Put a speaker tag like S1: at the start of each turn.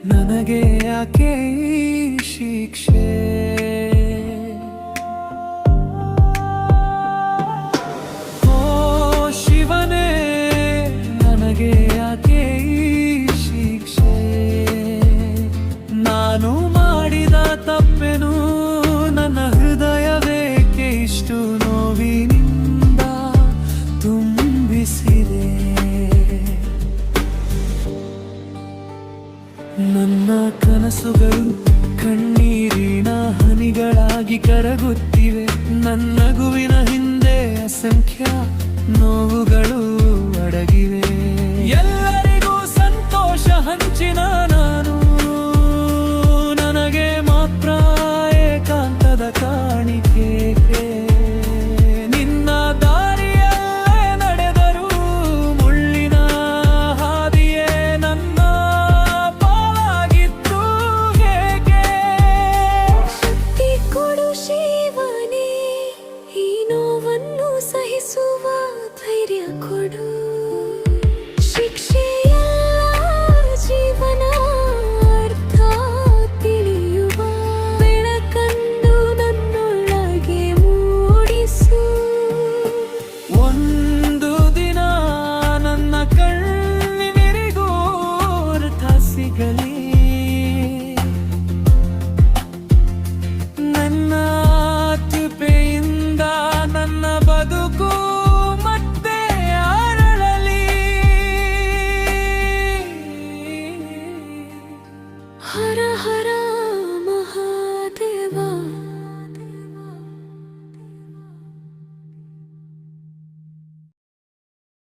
S1: ನನಗೆ ಯಾಕೆ ಈ ಶಿಕ್ಷೆ? ಓ ಶಿವನೇ, ನನಗೆ ಯಾಕೆ ಈ ಶಿಕ್ಷೆ? ನಾನು ಮಾಡಿದ ತಪ್ಪೆನು? ನನ್ನ ಹೃದಯವೇಕೆ ಇಷ್ಟು ನೋವಿನಿಂದ ತುಂಬಿಸಿದೆ? ನನ್ನ ಕನಸುಗಳು ಕಣ್ಣೀರಿನ ಹನಿಗಳಾಗಿ ಕರಗುತ್ತಿವೆ. ನನ್ನ ನಗುವಿನ ಹಿಂದೆ ಅಸಂಖ್ಯ ನೋವುಗಳು ಅಡಗಿವೆ. ಎಲ್ಲರಿಗೂ ಸಂತೋಷ ಹಂಚಿನ ನಾನು ನನಗೆ ಮಾತ್ರ ಏಕಾಂತದ ಕಾಣಿಕೆ. ನಿನ್ನ ದಾರಿಯಲ್ಲೇ ನಡೆದರೂ ಮುಳ್ಳಿನ ಹಾದಿಯೇ ನನ್ನ ಪಾಲಾಗಿತ್ತು ಹೇಗೆ?
S2: ಶಕ್ತಿ ಕೊಡು ಶಿವನೇ, ಈ ನೋವನ್ನು ಸಹಿಸುವ ಧೈರ್ಯ ಕೊಡು.